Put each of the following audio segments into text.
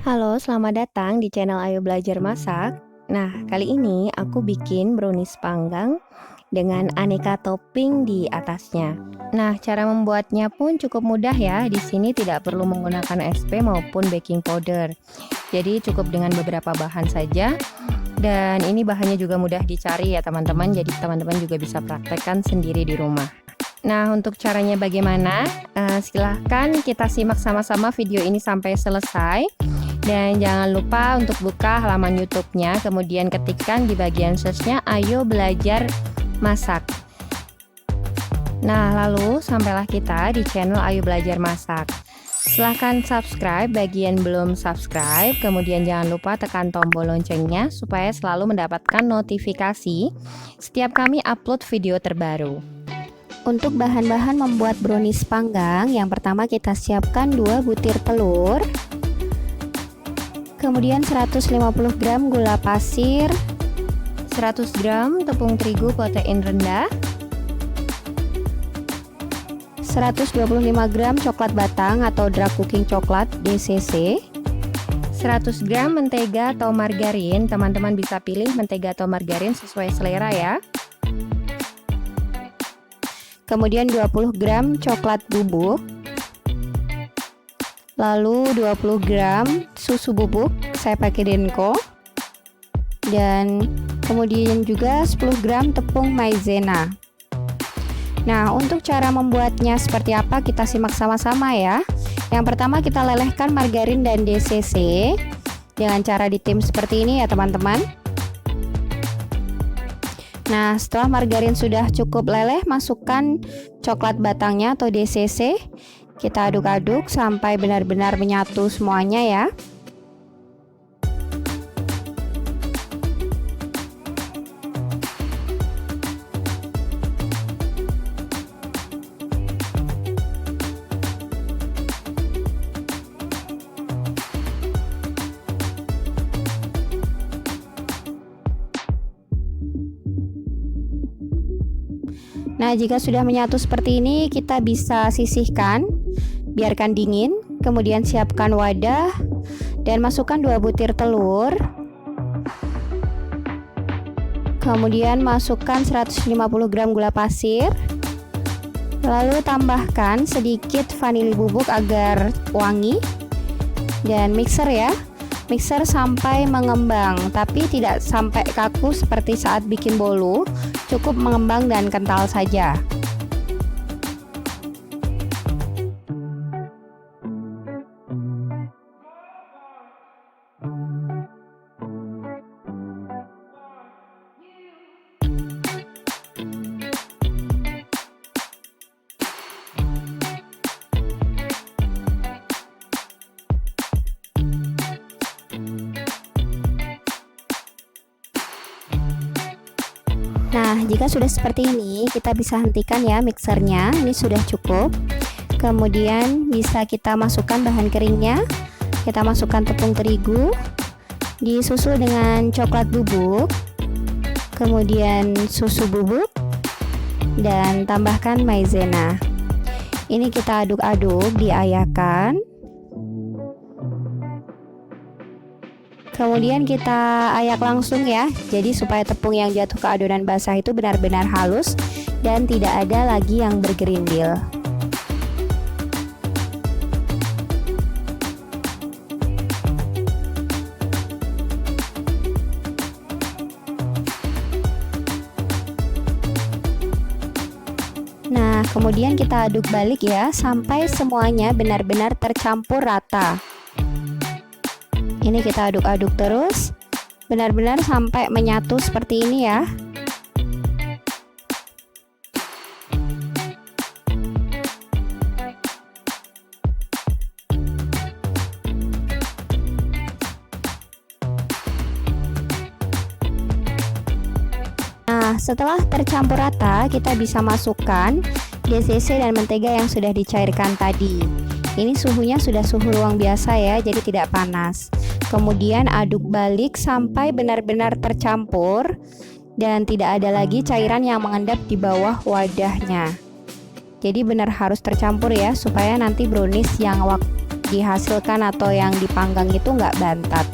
Halo, selamat datang di channel Ayo Belajar Masak. Nah, kali ini aku bikin brownies panggang dengan aneka topping di atasnya. Nah, cara membuatnya pun cukup mudah ya. Di sini tidak perlu menggunakan SP maupun baking powder. Jadi cukup dengan beberapa bahan saja. Dan ini bahannya juga mudah dicari ya teman-teman. Jadi teman-teman juga bisa praktekkan sendiri di rumah. Nah, untuk caranya bagaimana? Silahkan kita simak sama-sama video ini sampai selesai. Dan jangan lupa untuk buka halaman YouTube-nya, kemudian ketikkan di bagian search-nya Ayo Belajar Masak. Nah, lalu sampailah kita di channel Ayo Belajar Masak. Silahkan subscribe bagi yang belum subscribe, kemudian jangan lupa tekan tombol loncengnya supaya selalu mendapatkan notifikasi setiap kami upload video terbaru. Untuk bahan-bahan membuat brownies panggang, yang pertama kita siapkan 2 butir telur, kemudian 150 gram gula pasir, 100 gram tepung terigu protein rendah, 125 gram coklat batang atau dark cooking coklat DCC, 100 gram mentega atau margarin. Teman-teman bisa pilih mentega atau margarin sesuai selera ya. Kemudian 20 gram coklat bubuk, lalu 20 gram susu bubuk, saya pakai Denko, dan kemudian juga 10 gram tepung maizena. Nah, untuk cara membuatnya seperti apa kita simak sama-sama ya. Yang pertama kita lelehkan margarin dan DCC dengan cara ditim seperti ini ya teman-teman. Nah, setelah margarin sudah cukup leleh, masukkan coklat batangnya atau DCC. Kita aduk-aduk sampai benar-benar menyatu semuanya ya. Nah, jika sudah menyatu seperti ini, kita bisa sisihkan, biarkan dingin, kemudian siapkan wadah dan masukkan 2 butir telur. Kemudian masukkan 150 gram gula pasir. Lalu tambahkan sedikit vanili bubuk agar wangi dan mixer ya. Mixer sampai mengembang, tapi tidak sampai kaku seperti saat bikin bolu, cukup mengembang dan kental saja. Nah, jika sudah seperti ini, kita bisa hentikan ya mixernya. Ini sudah cukup. Kemudian bisa kita masukkan bahan keringnya. Kita masukkan tepung terigu, disusul dengan coklat bubuk, kemudian susu bubuk, dan tambahkan maizena. Ini kita aduk-aduk, diayakan. Kemudian kita ayak langsung ya, jadi supaya tepung yang jatuh ke adonan basah itu benar-benar halus dan tidak ada lagi yang bergerindil. Nah, kemudian kita aduk balik ya, sampai semuanya benar-benar tercampur rata. Ini kita aduk-aduk terus, benar-benar sampai menyatu seperti ini ya. Nah, setelah tercampur rata, kita bisa masukkan DCC dan mentega yang sudah dicairkan tadi. Ini suhunya sudah suhu ruang biasa ya, jadi tidak panas. Kemudian aduk balik sampai benar-benar tercampur dan tidak ada lagi cairan yang mengendap di bawah wadahnya. Jadi benar harus tercampur ya, supaya nanti brownies yang dihasilkan atau yang dipanggang itu nggak bantat.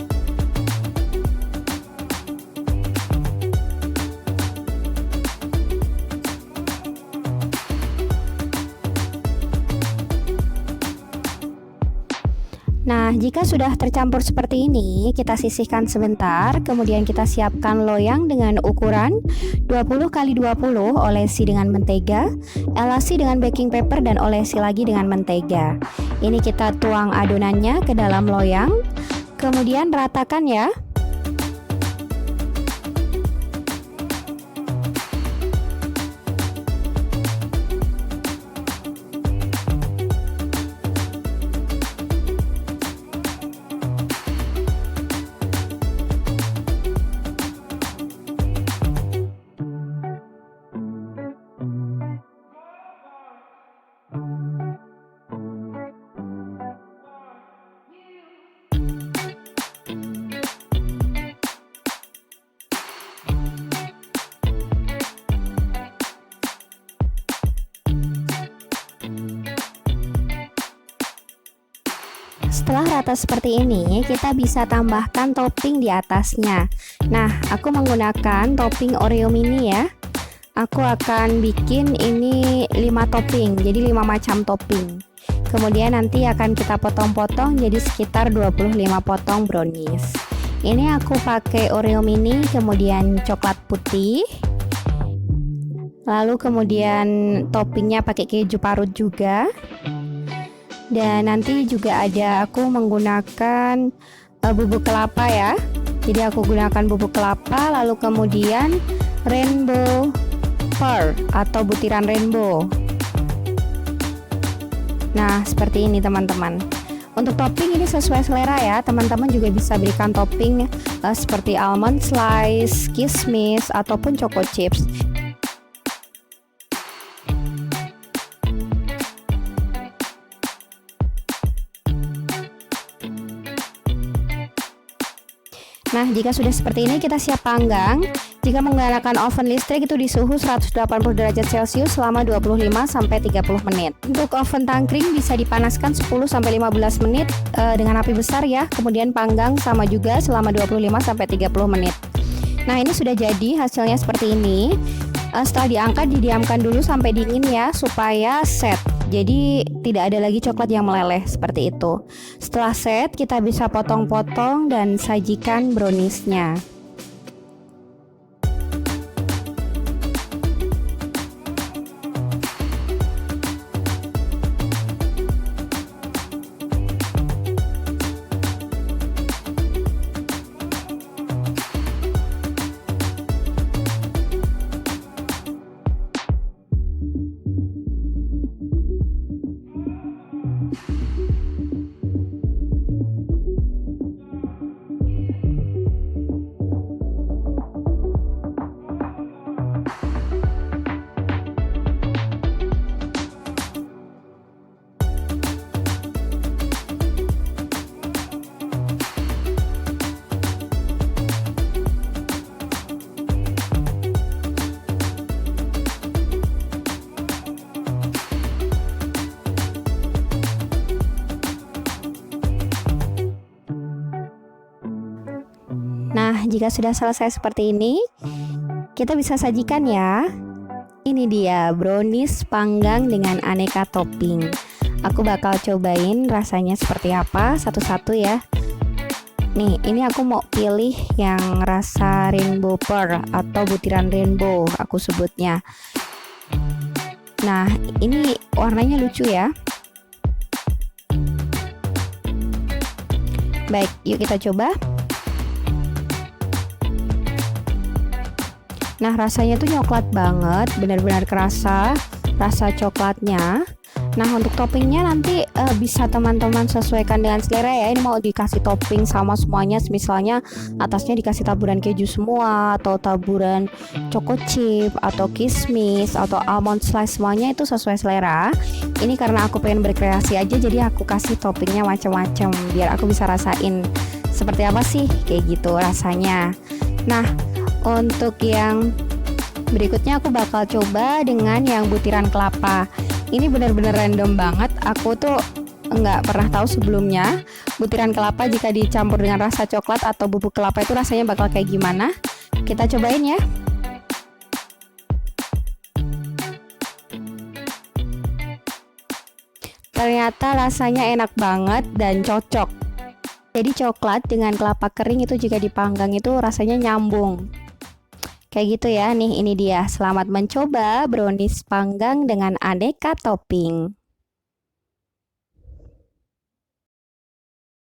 Nah, jika sudah tercampur seperti ini, kita sisihkan sebentar, kemudian kita siapkan loyang dengan ukuran 20 x 20, olesi dengan mentega, elasi dengan baking paper, dan olesi lagi dengan mentega. Ini kita tuang adonannya ke dalam loyang, kemudian ratakan ya. Setelah rata seperti ini, kita bisa tambahkan topping di atasnya. Nah, aku menggunakan topping Oreo mini ya. Aku akan bikin ini 5 topping, jadi 5 macam topping. Kemudian nanti akan kita potong-potong jadi sekitar 25 potong brownies. Ini aku pakai Oreo mini, kemudian coklat putih. Lalu kemudian toppingnya pakai keju parut juga. Dan nanti juga ada aku menggunakan bubuk kelapa ya. Jadi aku gunakan bubuk kelapa, lalu kemudian rainbow pearl atau butiran rainbow. Nah, seperti ini teman-teman. Untuk topping ini sesuai selera ya. Teman-teman juga bisa berikan topping seperti almond slice, kismis, ataupun choco chips. Nah, jika sudah seperti ini kita siap panggang. Jika menggunakan oven listrik itu di suhu 180 derajat Celcius selama 25-30 menit. Untuk oven tangkring bisa dipanaskan 10-15 menit dengan api besar ya. Kemudian panggang sama juga selama 25-30 menit. Nah, ini sudah jadi hasilnya seperti ini. Setelah diangkat didiamkan dulu sampai dingin ya supaya set. Jadi tidak ada lagi coklat yang meleleh seperti itu. Setelah set kita bisa potong-potong dan sajikan browniesnya. Nah, jika sudah selesai seperti ini, kita bisa sajikan ya. Ini dia brownies panggang dengan aneka topping. Aku bakal cobain rasanya seperti apa satu-satu ya. Nih, ini aku mau pilih yang rasa rainbow pearl atau butiran rainbow aku sebutnya. Nah, ini warnanya lucu ya. Baik, yuk kita coba. Nah, rasanya tuh coklat banget, benar-benar kerasa rasa coklatnya. Nah, untuk toppingnya nanti bisa teman-teman sesuaikan dengan selera ya. Ini mau dikasih topping sama semuanya, misalnya atasnya dikasih taburan keju semua, atau taburan choco chip, atau kismis, atau almond slice, semuanya itu sesuai selera. Ini karena aku pengen berkreasi aja, jadi aku kasih toppingnya macam-macam biar aku bisa rasain seperti apa sih kayak gitu rasanya. Nah, untuk yang berikutnya aku bakal coba dengan yang butiran kelapa. Ini benar-benar random banget. Aku tuh nggak pernah tahu sebelumnya butiran kelapa jika dicampur dengan rasa coklat atau bubuk kelapa itu rasanya bakal kayak gimana. Kita cobain ya. Ternyata rasanya enak banget dan cocok. Jadi coklat dengan kelapa kering itu jika dipanggang itu rasanya nyambung. Kayak gitu ya, nih ini dia. Selamat mencoba brownies panggang dengan aneka topping.